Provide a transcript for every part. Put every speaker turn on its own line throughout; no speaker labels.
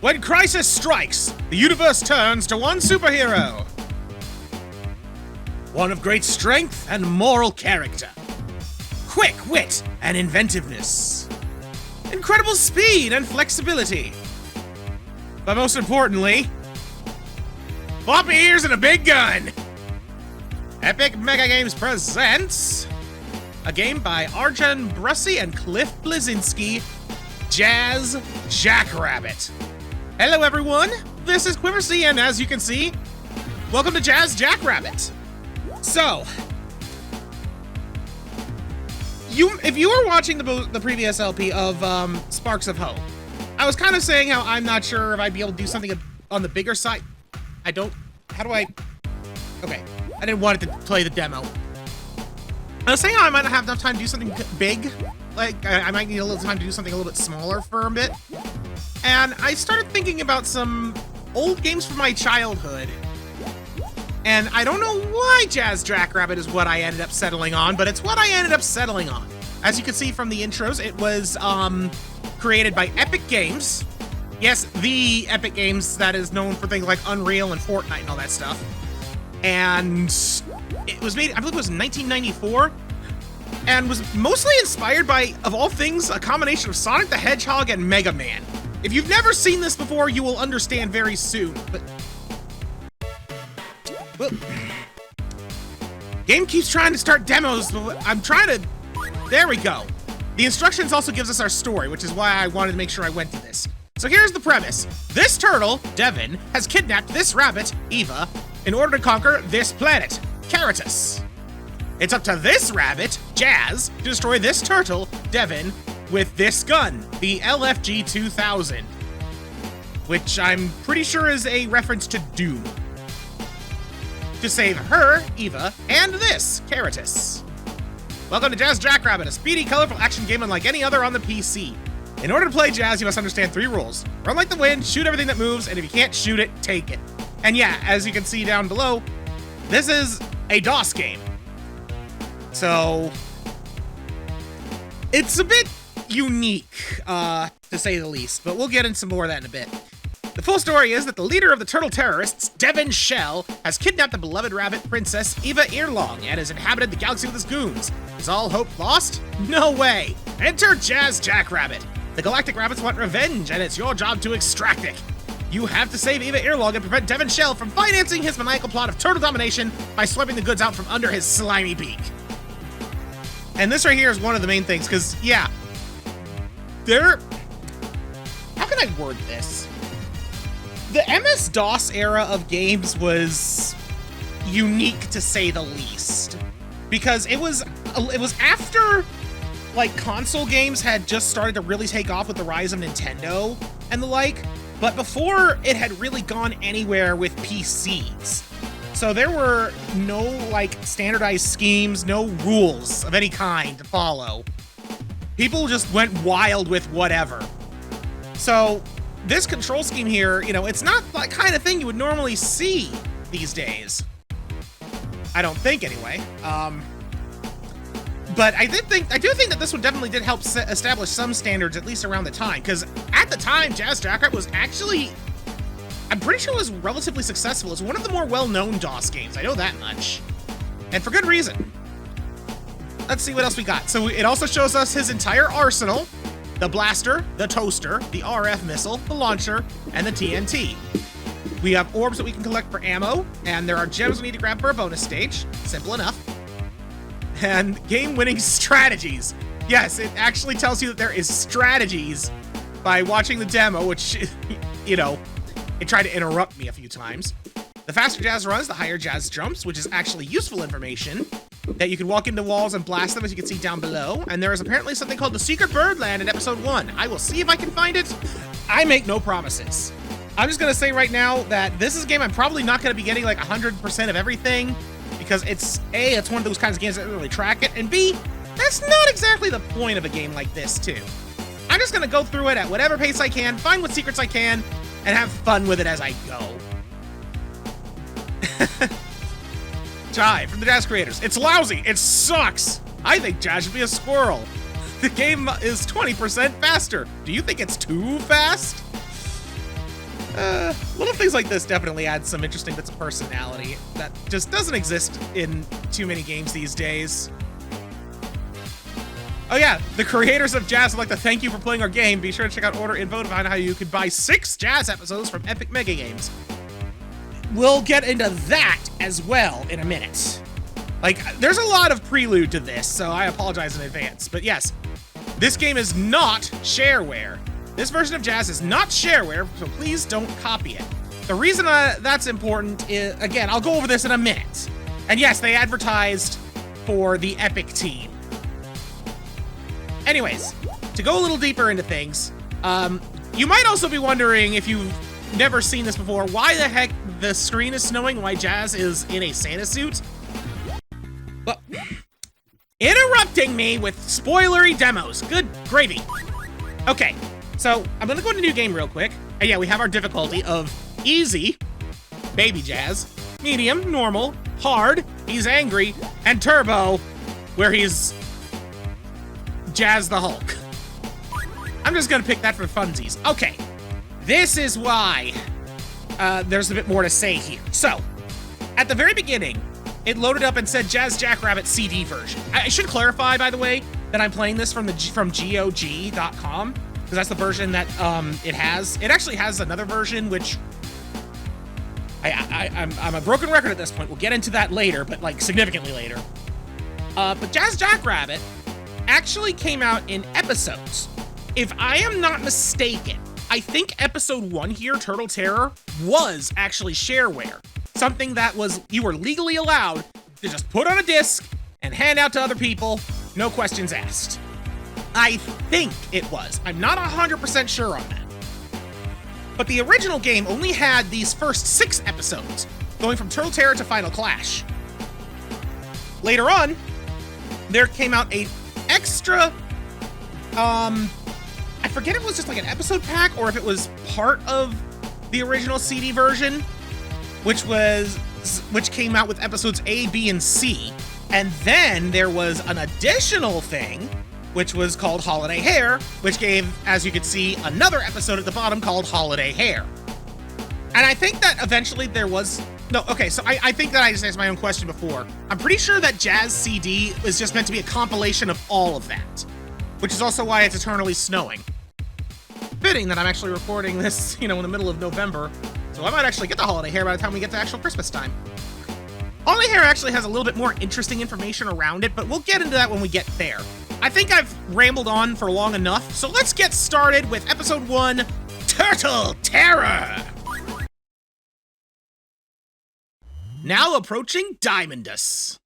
When crisis strikes, the universe turns to one superhero. One of great strength and moral character. Quick wit and inventiveness. Incredible speed and flexibility. But most importantly, floppy ears and a big gun. Epic Mega Games presents a game by Arjun Brussy and Cliff Blazinski, Jazz Jackrabbit. Hello everyone, this is Quiversee, and as you can see, welcome to Jazz Jackrabbit. So, if you were watching the previous LP of Sparks of Hope, I was kind of saying how I'm not sure if I'd be able to do something on the bigger side. Okay, I didn't want it to play the demo. I was saying how I might not have enough time to do something big. Like, I might need a little time to do something a little bit smaller for a bit. And I started thinking about some old games from my childhood. And I don't know why Jazz Jackrabbit is what I ended up settling on, but it's what I ended up settling on. As you can see from the intros, it was created by Epic Games. Yes, the Epic Games that is known for things like Unreal and Fortnite and all that stuff. And it was made, I believe it was in 1994, and was mostly inspired by, of all things, a combination of Sonic the Hedgehog and Mega Man. If you've never seen this before, you will understand very soon, but... well, game keeps trying to start demos, but I'm trying to... There we go. The instructions also gives us our story, which is why I wanted to make sure I went to this. So here's the premise. This turtle, Devin, has kidnapped this rabbit, Eva, in order to conquer this planet, Caritas. It's up to this rabbit, Jazz, to destroy this turtle, Devin, with this gun, the LFG 2000, which I'm pretty sure is a reference to Doom. To save her, Eva, and this, Caritas. Welcome to Jazz Jackrabbit, a speedy, colorful action game unlike any other on the PC. In order to play Jazz, you must understand 3 rules. Run like the wind, shoot everything that moves, and if you can't shoot it, take it. And yeah, as you can see down below, this is a DOS game. So, it's a bit unique, to say the least, but we'll get into more of that in a bit. The full story is that the leader of the turtle terrorists, Devin Shell, has kidnapped the beloved rabbit princess Eva Earlong and has inhabited the galaxy with his goons. Is all hope lost? No way! Enter Jazz Jackrabbit. The galactic rabbits want revenge, and it's your job to extract it. You have to save Eva Earlong and prevent Devin Shell from financing his maniacal plot of turtle domination by swiping the goods out from under his slimy beak. And this right here is one of the main things, because, yeah, how can I word this? The MS-DOS era of games was unique, to say the least, because it was after, like, console games had just started to really take off with the rise of Nintendo and the like, but before it had really gone anywhere with PCs. So there were no, like, standardized schemes, no rules of any kind to follow. People just went wild with whatever. So this control scheme here, you know, it's not the kind of thing you would normally see these days. I don't think, anyway. But I do think that this one definitely did help establish some standards, at least around the time, because at the time, Jazz Jackrabbit was actually, I'm pretty sure it was relatively successful. It's one of the more well-known DOS games, I know that much. And for good reason. Let's see what else we got. So it also shows us his entire arsenal: the blaster, the toaster, the RF missile, the launcher, and the TNT. We have orbs that we can collect for ammo, and there are gems we need to grab for a bonus stage. Simple enough. And game-winning strategies. Yes, it actually tells you that there is strategies by watching the demo, which, you know, it tried to interrupt me a few times. The faster Jazz runs, the higher Jazz jumps, which is actually useful information, that you can walk into walls and blast them, as you can see down below. And there is apparently something called the Secret Birdland in Episode 1. I will see if I can find it. I make no promises. I'm just going to say right now that this is a game I'm probably not going to be getting like 100% of everything, because it's A, it's one of those kinds of games that doesn't really track it, and B, that's not exactly the point of a game like this, too. I'm just going to go through it at whatever pace I can, find what secrets I can, and have fun with it as I go. Jai from the Jazz creators. It's lousy. It sucks. I think Jazz should be a squirrel. The game is 20% faster. Do you think it's too fast? Little things like this definitely add some interesting bits of personality that just doesn't exist in too many games these days. Oh yeah, the creators of Jazz would like to thank you for playing our game. Be sure to check out Order Info to find out how you could buy 6 Jazz episodes from Epic Mega Games. We'll get into that as well in a minute. Like, there's a lot of prelude to this, so I apologize in advance. But yes, this game is not shareware. This version of Jazz is not shareware, so please don't copy it. The reason that's important is, again, I'll go over this in a minute. And yes, they advertised for the Epic team. Anyways, to go a little deeper into things, you might also be wondering, if you've never seen this before, why the heck the screen is snowing, why Jazz is in a Santa suit. Well, interrupting me with spoilery demos. Good gravy. Okay, so I'm gonna go into new game real quick. And yeah, we have our difficulty of easy, baby Jazz, medium, normal, hard, he's angry, and turbo, where he's Jazz the Hulk. I'm just gonna pick that for funsies. Okay, this is why there's a bit more to say here. So, at the very beginning, it loaded up and said Jazz Jackrabbit CD version. I should clarify, by the way, that I'm playing this from GOG.com, because that's the version that it has. It actually has another version, which I'm a broken record at this point. We'll get into that later, but like significantly later. But Jazz Jackrabbit actually came out in episodes. If I am not mistaken, I think episode 1 here, Turtle Terror, was actually shareware. Something that you were legally allowed to just put on a disc and hand out to other people, no questions asked. I think it was. I'm not 100% sure on that. But the original game only had these first 6 episodes, going from Turtle Terror to Final Clash. Later on, there came out a extra, I forget if it was just like an episode pack or if it was part of the original CD version, which came out with episodes A, B, and C. And then there was an additional thing, which was called Holiday Hair, which gave, as you can see, another episode at the bottom called Holiday Hair. And I think that eventually there was... No, okay, so I think that I just asked my own question before. I'm pretty sure that Jazz CD is just meant to be a compilation of all of that, which is also why it's eternally snowing. Fitting that I'm actually recording this, in the middle of November, so I might actually get the Holiday Hair by the time we get to actual Christmas time. Holiday Hair actually has a little bit more interesting information around it, but we'll get into that when we get there. I think I've rambled on for long enough, so let's get started with episode 1, Turtle Terror! Now approaching Diamondus.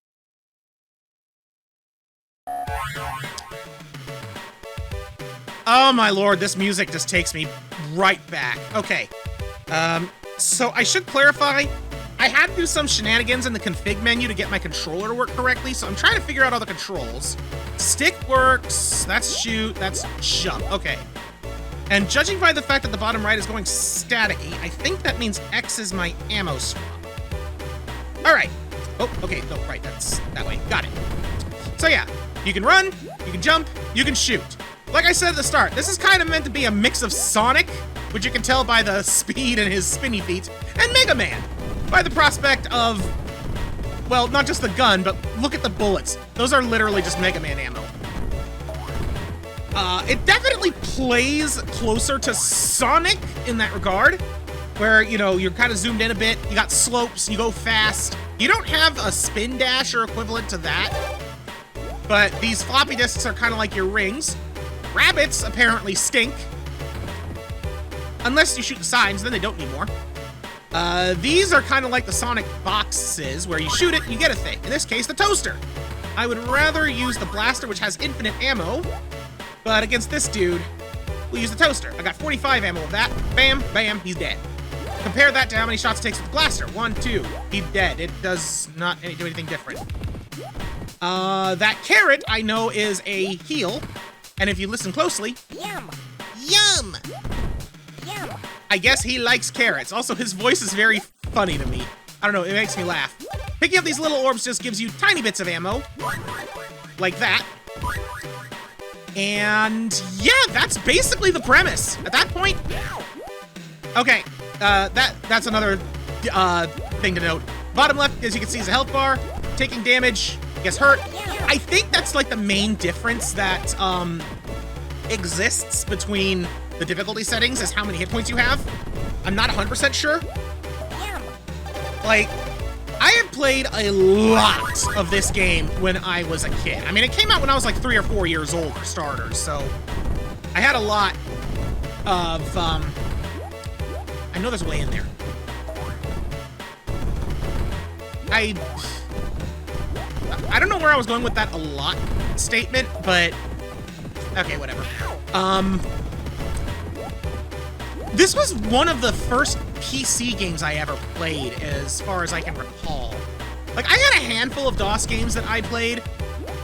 Oh my lord, this music just takes me right back. Okay, so I should clarify, I had to do some shenanigans in the config menu to get my controller to work correctly, so I'm trying to figure out all the controls. Stick works, that's shoot, that's jump, okay. And judging by the fact that the bottom right is going staticky, I think that means X is my ammo swap. Alright. Oh, okay, no, right, that's that way, got it. So yeah, you can run, you can jump, you can shoot. Like I said at the start, this is kind of meant to be a mix of Sonic, which you can tell by the speed and his spinny feet, and Mega Man, by the prospect of, well, not just the gun, but look at the bullets. Those are literally just Mega Man ammo. It definitely plays closer to Sonic in that regard, where, you're kind of zoomed in a bit, you got slopes, you go fast. You don't have a spin dash or equivalent to that, but these floppy disks are kind of like your rings. Rabbits apparently stink. Unless you shoot the signs, then they don't anymore. These are kind of like the Sonic boxes, where you shoot it, you get a thing. In this case, the toaster. I would rather use the blaster, which has infinite ammo, but against this dude, we'll use the toaster. I got 45 ammo of that. Bam, bam, he's dead. Compare that to how many shots it takes with the blaster. 1, 2, he's dead. It does not do anything different. That carrot, I know, is a heal. And if you listen closely... Yum! Yum! Yum! I guess he likes carrots. Also, his voice is very funny to me. I don't know, it makes me laugh. Picking up these little orbs just gives you tiny bits of ammo. Like that. And yeah, that's basically the premise. At that point... Okay, that's another thing to note. Bottom left, as you can see, is a health bar. Taking damage, gets hurt. I think that's like the main difference that exists between the difficulty settings is how many hit points you have. I'm not 100% sure. Like, I have played a lot of this game when I was a kid. I mean, it came out when I was like 3 or 4 years old for starters, so I had a lot of, I know there's a way in there. I don't know where I was going with that a lot statement, but okay, whatever. This was one of the first PC games I ever played, as far as I can recall. Like, I had a handful of DOS games that I played,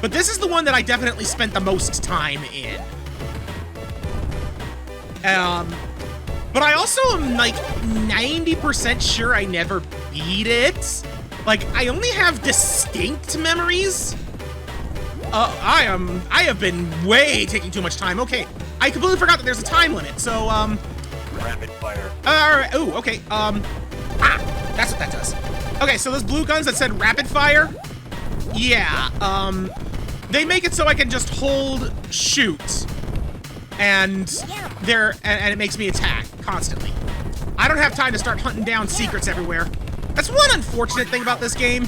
but this is the one that I definitely spent the most time in. But I also am, like, 90% sure I never beat it. Like, I only have distinct memories. I have been way taking too much time. Okay, I completely forgot that there's a time limit, so,
Rapid fire.
Alright, ooh, okay, that's what that does. Okay, so those blue guns that said rapid fire, yeah, they make it so I can just hold shoot, and it makes me attack constantly. I don't have time to start hunting down secrets everywhere. That's one unfortunate thing about this game,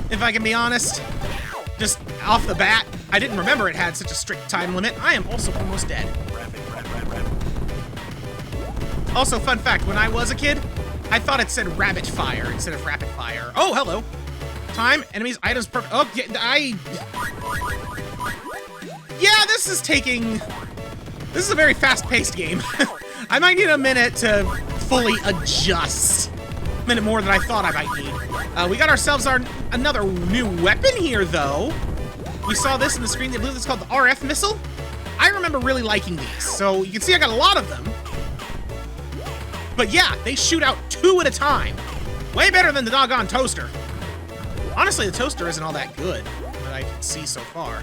if I can be honest. Just off the bat, I didn't remember it had such a strict time limit. I am also almost dead.
Rapid.
Also, fun fact, when I was a kid, I thought it said rabbit fire instead of rapid fire. Oh, hello. Time, enemies, items, perfect. Oh, yeah, yeah, this is a very fast-paced game. I might need a minute to fully adjust. A minute more than I thought I might need. We got ourselves another new weapon here, though. We saw this in the screen. I believe it's called the RF missile. I remember really liking these. So you can see I got a lot of them. But yeah, they shoot out 2 at a time. Way better than the doggone toaster. Honestly, the toaster isn't all that good, that I can see so far.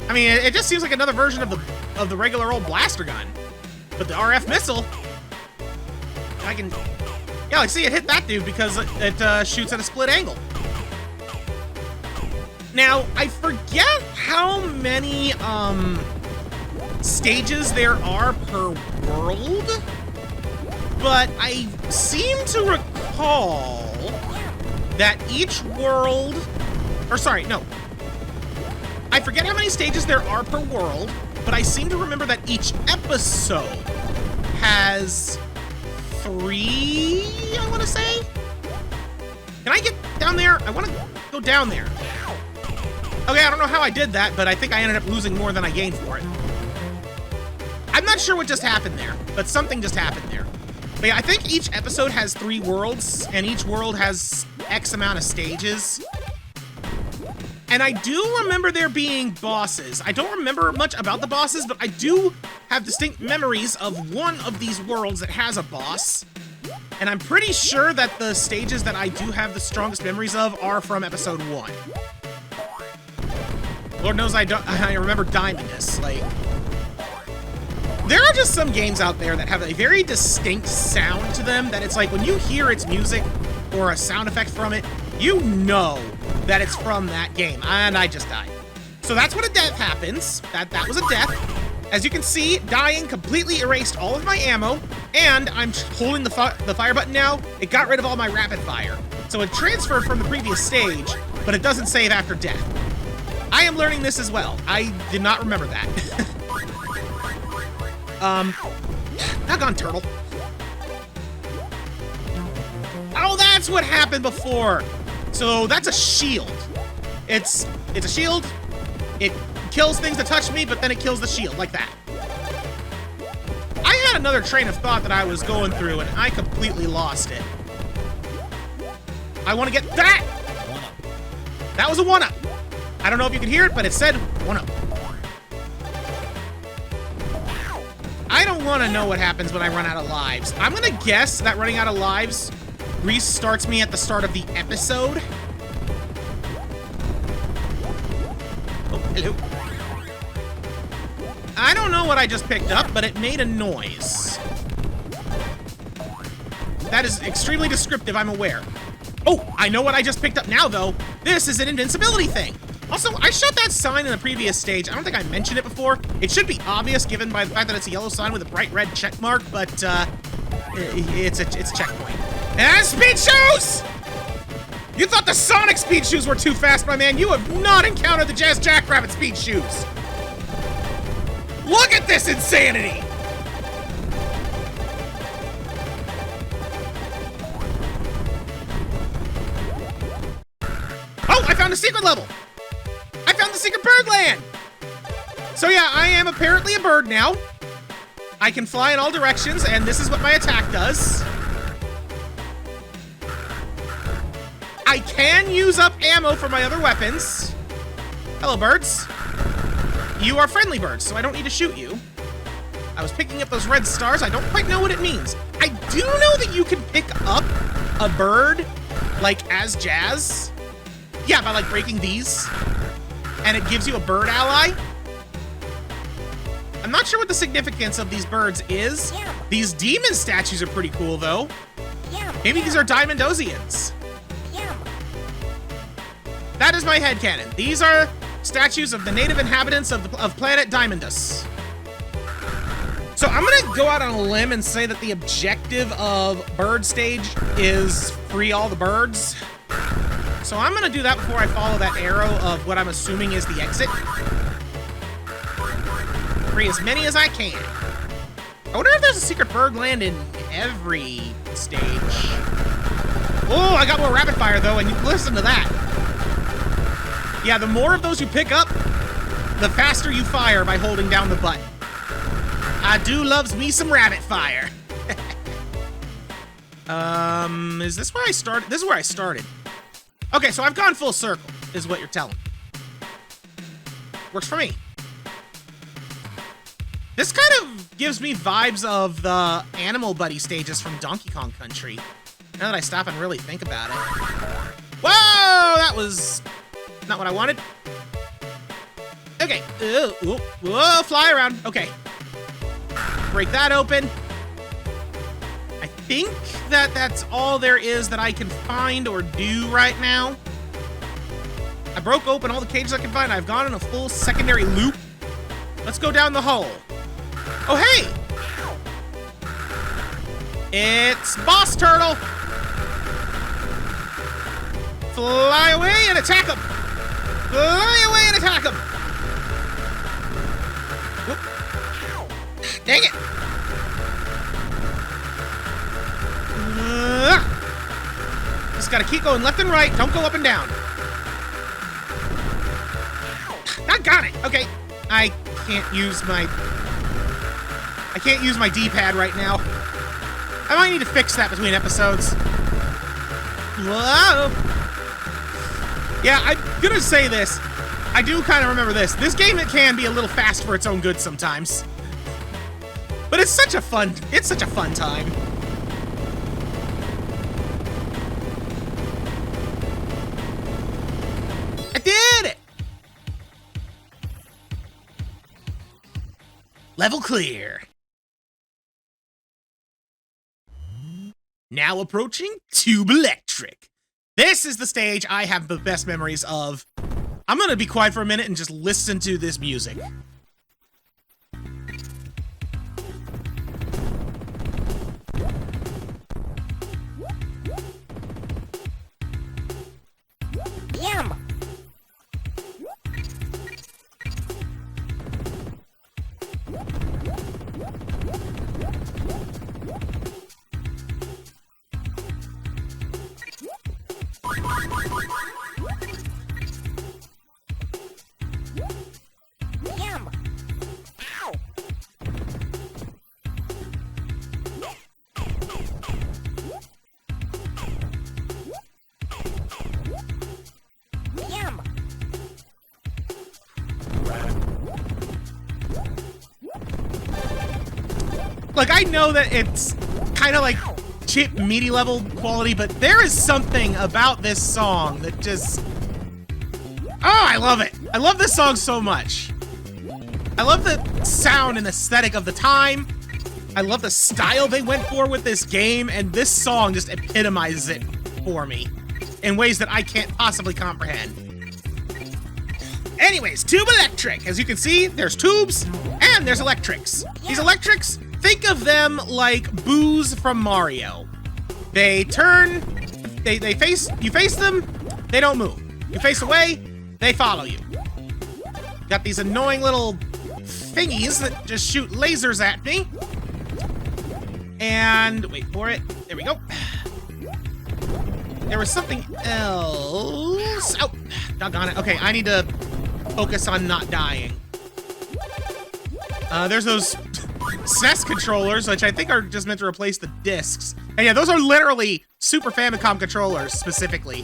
I mean, it just seems like another version of the regular old blaster gun. But the RF missile, I can... Yeah, like, see, it hit that dude because it shoots at a split angle. Now, I forget how many, stages there are per world, but I seem to recall that each world, or sorry, no. I forget how many stages there are per world, but I seem to remember that each episode has 3, I want to say? Can I get down there? I want to go down there. Okay, I don't know how I did that, but I think I ended up losing more than I gained for it. I'm not sure what just happened there, but something just happened there. But yeah, I think each episode has 3 worlds, and each world has X amount of stages. And I do remember there being bosses. I don't remember much about the bosses, but I do have distinct memories of one of these worlds that has a boss. And I'm pretty sure that the stages that I do have the strongest memories of are from episode 1. Lord knows I remember diming this. Like, there are just some games out there that have a very distinct sound to them that it's like when you hear its music or a sound effect from it, you know that it's from that game, and I just died. So that's when a death happens. That was a death. As you can see, dying completely erased all of my ammo, and I'm holding the fire button now. It got rid of all my rapid fire. So it transferred from the previous stage, but it doesn't save after death. I am learning this as well. I did not remember that. Doggone turtle. Oh, that's what happened before. So that's a shield. It's a shield. It kills things that touch me, but then it kills the shield, like that. I had another train of thought that I was going through, and I completely lost it. I want to get that! That was a 1-up. I don't know if you could hear it, but it said 1-up. I don't want to know what happens when I run out of lives. I'm going to guess that running out of lives restarts me at the start of the episode. Oh, hello. I don't know what I just picked up, but it made a noise. That is extremely descriptive, I'm aware. Oh, I know what I just picked up now, though. This is an invincibility thing. Also, I shot that sign in the previous stage. I don't think I mentioned it before. It should be obvious given by the fact that it's a yellow sign with a bright red check mark, but it's a checkpoint. And speed shoes! You thought the Sonic speed shoes were too fast, my man. You have not encountered the Jackrabbit speed shoes. Look at this insanity! Oh, I found a secret level! I found the secret bird land! So yeah, I am apparently a bird now. I can fly in all directions, and this is what my attack does. I can use up ammo for my other weapons. Hello, birds. You are friendly birds, so I don't need to shoot you. I was picking up those red stars. I don't quite know what it means. I do know that you can pick up a bird, like, as Jazz. Yeah, by, like, breaking these. And it gives you a bird ally. I'm not sure what the significance of these birds is. These demon statues are pretty cool, though. Maybe these are Diamondosians. That is my headcanon. These are statues of the native inhabitants of planet Diamondus. So I'm gonna go out on a limb and say that the objective of Bird Stage is free all the birds. So I'm gonna do that before I follow that arrow of what I'm assuming is the exit. Free as many as I can. I wonder if there's a secret bird land in every stage. Oh, I got more rapid fire though, and you listen to that. Yeah, the more of those you pick up, the faster you fire by holding down the button. I do loves me some rabbit fire. Is this where I started? This is where I started. Okay, so I've gone full circle, is what you're telling me. Works for me. This kind of gives me vibes of the Animal Buddy stages from Donkey Kong Country. Now that I stop and really think about it. Whoa, that was not what I wanted. Okay. Whoa, fly around. Okay. Break that open. I think that that's all there is that I can find or do right now. I broke open all the cages I can find. I've gone in a full secondary loop. Let's go down the hole. Oh, hey! It's Boss Turtle! Fly away and attack him! Fly away and attack him! Whoop. Dang it! Just gotta keep going left and right. Don't go up and down. I got it! Okay. I can't use my D-pad right now. I might need to fix that between episodes. Whoa! Yeah, I'm gonna say this. I do kind of remember this. This game, it can be a little fast for its own good sometimes. But it's such a fun time. I did it! Level clear. Now approaching Tube Electric. This is the stage I have the best memories of. I'm gonna be quiet for a minute and just listen to this music.
Yum! Yum! Ow! Yum!
Like, I know that it's kind of like chip meaty level quality, but there is something about this song that just... Oh, I love it. I love this song so much. I love the sound and aesthetic of the time. I love the style they went for with this game, and this song just epitomizes it for me in ways that I can't possibly comprehend. Anyways, Tube Electric. As you can see, there's tubes and there's electrics. These electrics, think of them like boos from Mario. They turn, they face, you face them, they don't move. You face away, they follow you. Got these annoying little thingies that just shoot lasers at me. And, wait for it, there we go. There was something else. Oh, doggone it. Okay, I need to focus on not dying. There's those SNES controllers, which I think are just meant to replace the discs. And yeah, those are literally Super Famicom controllers, specifically.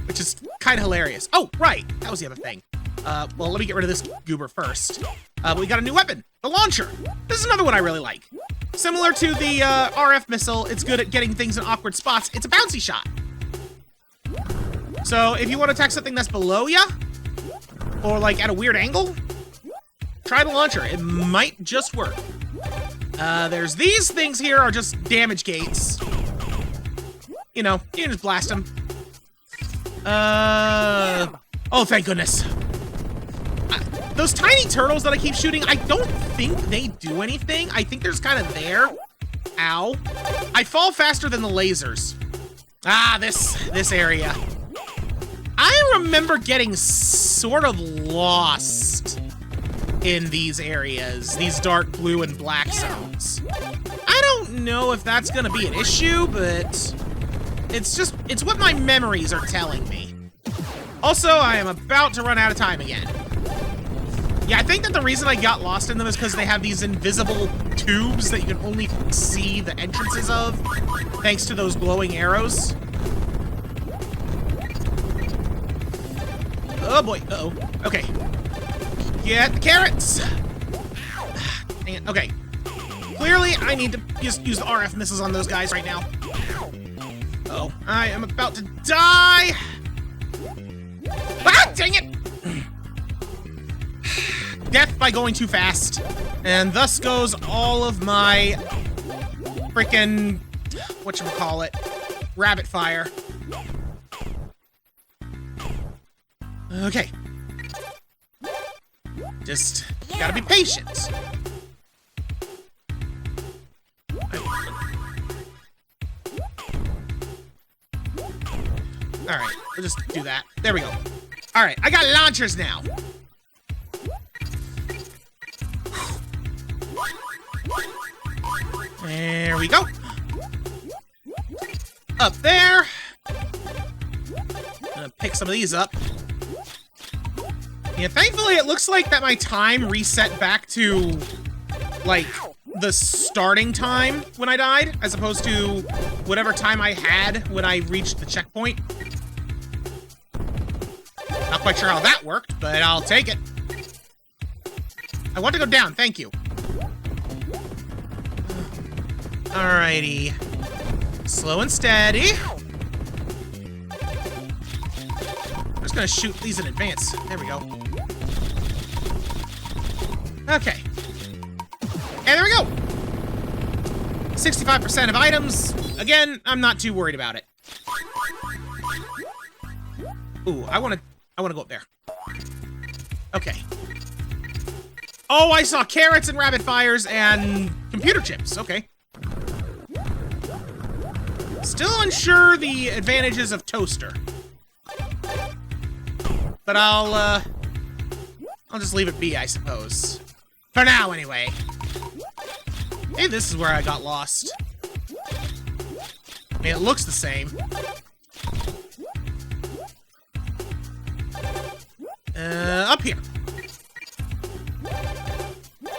Which is kind of hilarious. Oh, right, that was the other thing. Well, let me get rid of this goober first. But we got a new weapon, the launcher. This is another one I really like. Similar to the RF missile, it's good at getting things in awkward spots. It's a bouncy shot. So if you want to attack something that's below you, or like at a weird angle, try the launcher. It might just work. There's these things here are just damage gates. You know, you can just blast them. Oh, thank goodness. Those tiny turtles that I keep shooting, I don't think they do anything. I think they're just kind of there. Ow. I fall faster than the lasers. Ah, this area. I remember getting sort of lost in these areas, these dark blue and black zones. I don't know if that's gonna be an issue, but it's what my memories are telling me. Also, I am about to run out of time again. Yeah, I think that the reason I got lost in them is because they have these invisible tubes that you can only see the entrances of, thanks to those glowing arrows. Oh boy, uh-oh. Okay. Get the carrots! Dang it, okay. Clearly, I need to just use the RF missiles on those guys right now. Uh-oh, I am about to die! Ah, dang it! Death by going too fast. And thus goes all of my freaking, whatchamacallit, rabbit fire. Okay. Just gotta be patient. Alright, we'll just do that. There we go. Alright, I got launchers now. There we go. Up there. I'm gonna pick some of these up. Yeah, thankfully it looks like that my time reset back to, like, the starting time when I died, as opposed to whatever time I had when I reached the checkpoint. Not quite sure how that worked, but I'll take it. I want to go down, thank you. Alrighty. Slow and steady. I'm just gonna shoot these in advance. There we go. Okay. And there we go! 65% of items. Again, I'm not too worried about it. Ooh, I wanna go up there. Okay. Oh, I saw carrots and rabbit fires and computer chips. Okay. Still unsure the advantages of toaster. But I'll just leave it be, I suppose. For now, anyway. Maybe this is where I got lost. I mean, it looks the same. Up here.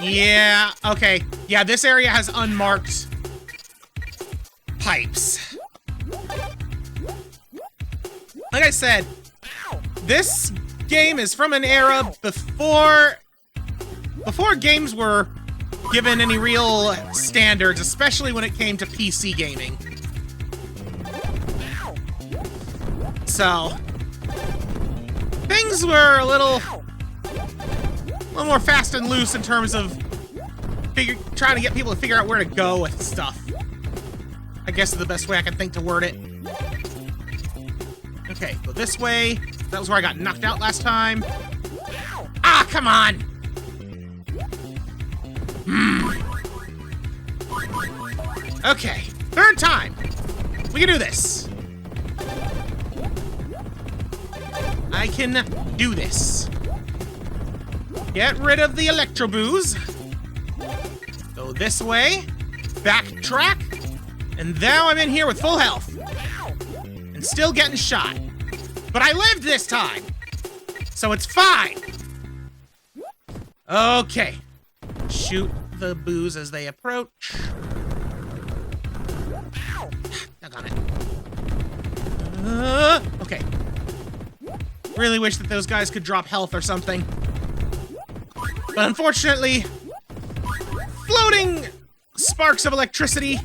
Yeah, okay. Yeah, this area has unmarked pipes. Like I said, this game is from an era before games were given any real standards, especially when it came to PC gaming. So, things were a little little more fast and loose in terms of trying to get people to figure out where to go with stuff. I guess is the best way I can think to word it. Okay, go this way. That was where I got knocked out last time. Ah, come on! Okay, third time. We can do this. I can do this. Get rid of the electro booze. Go this way. Backtrack. And now I'm in here with full health. And still getting shot. But I lived this time. So it's fine. Okay. Shoot the booze as they approach. Dug on it. Okay. Really wish that those guys could drop health or something. But unfortunately, floating sparks of electricity.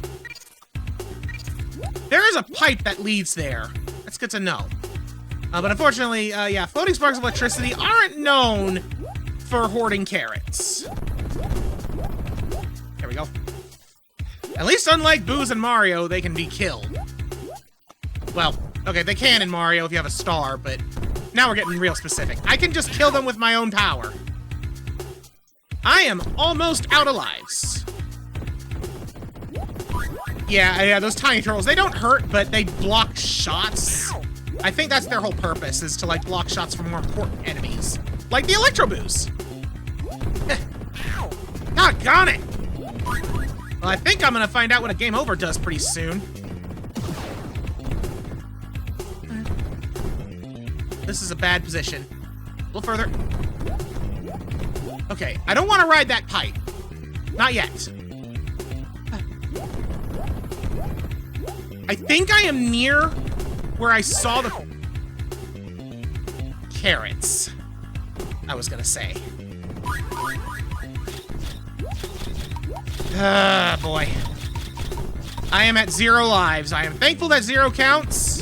There is a pipe that leads there. That's good to know. But unfortunately, yeah, floating sparks of electricity aren't known for hoarding carrots. There we go. At least unlike Booze and Mario, they can be killed. Well, okay, they can in Mario if you have a star, but now we're getting real specific. I can just kill them with my own power. I am almost out of lives. Yeah, those tiny turtles, they don't hurt, but they block shots. I think that's their whole purpose, is to, like, block shots from more important enemies. Like the Electro Booze. Doggone it! Well, I think I'm gonna find out what a game over does pretty soon. This is a bad position. A little further. Okay, I don't want to ride that pipe. Not yet. I think I am near where I saw the carrots, I was gonna say. Boy. I am at 0 lives. I am thankful that 0 counts,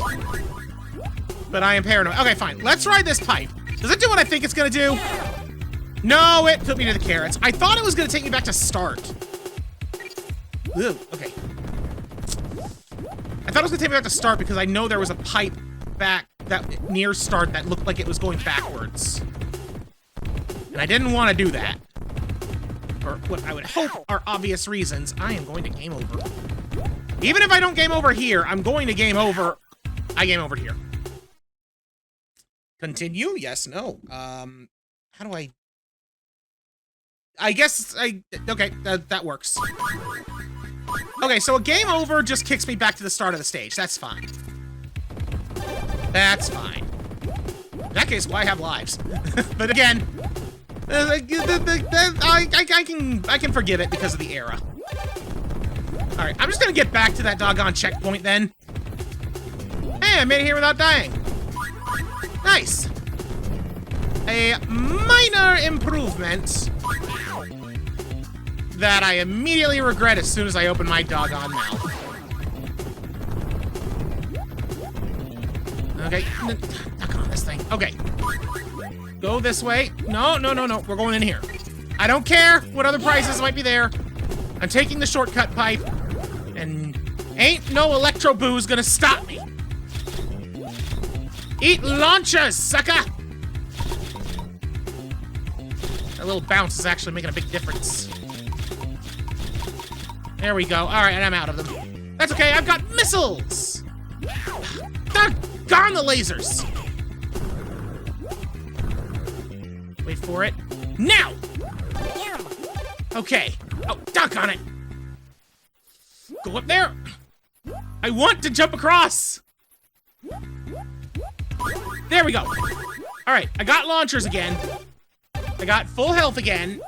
but I am paranoid. Okay, fine. Let's ride this pipe. Does it do what I think it's gonna do? No, it took me to the carrots. I thought it was gonna take me back to start. Ooh, okay. I thought it was gonna take me back to start because I know there was a pipe back that near start that looked like it was going backwards. And I didn't want to do that. For what I would hope are obvious reasons. I am going to game over. Even if I don't game over here, I'm going to game over. I game over here. Continue? Yes, no. How do I guess okay, that works. Okay, so a game over just kicks me back to the start of the stage. That's fine. That's fine. In that case, why have lives? But again, I can forgive it because of the era. All right, I'm just gonna get back to that doggone checkpoint then. Hey, I made it here without dying. Nice. A minor improvement that I immediately regret as soon as I open my doggone mouth. Okay, knock on this thing. Okay. Go this way. No, no, no, no. We're going in here. I don't care what other prizes might be there. I'm taking the shortcut pipe, and ain't no Electro Booze gonna stop me. Eat launchers, sucker! That little bounce is actually making a big difference. There we go. All right, and I'm out of them. That's okay. I've got missiles. Doggone the lasers. Wait for it. Now! Okay. Oh, doggone it. Go up there. I want to jump across. There we go. All right, I got launchers again. I got full health again.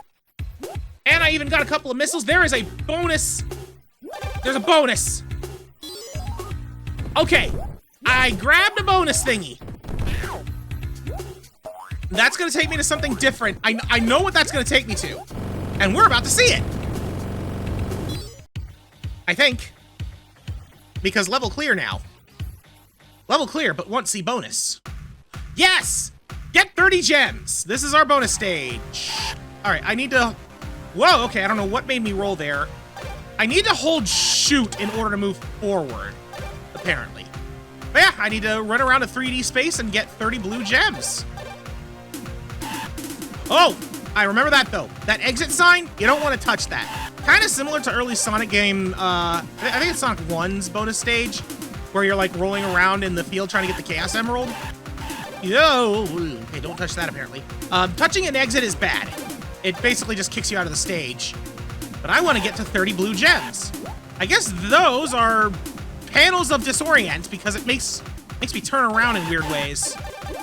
And I even got a couple of missiles. There is a bonus. There's a bonus. Okay. I grabbed a bonus thingy. That's gonna take me to something different. I know what that's gonna take me to. And we're about to see it. I think. Because level clear now. Level clear, but won't see bonus. Yes! Get 30 gems. This is our bonus stage. All right, I need to... Whoa, okay, I don't know what made me roll there. I need to hold shoot in order to move forward, apparently. But yeah, I need to run around a 3D space and get 30 blue gems. Oh, I remember that, though. That exit sign, you don't want to touch that. Kind of similar to early Sonic game, I think it's Sonic 1's bonus stage, where you're, like, rolling around in the field trying to get the Chaos Emerald. Yo, okay, don't touch that, apparently. Touching an exit is bad. It basically just kicks you out of the stage. But I want to get to 30 blue gems. I guess those are panels of disorient because it makes me turn around in weird ways.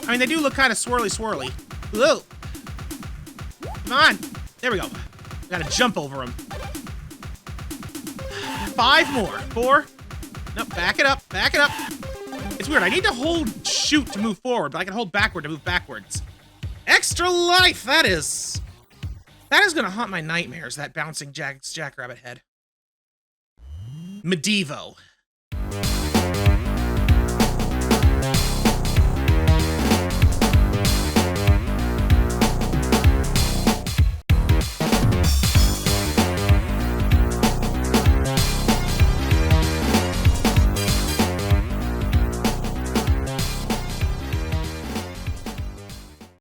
I mean, they do look kind of swirly. Whoa. Come on. There we go. Gotta jump over them. 5 more. 4. Nope, back it up. It's weird. I need to hold shoot to move forward, but I can hold backward to move backwards. Extra life, that is. That is gonna haunt my nightmares, that bouncing Jackrabbit head. Medievo.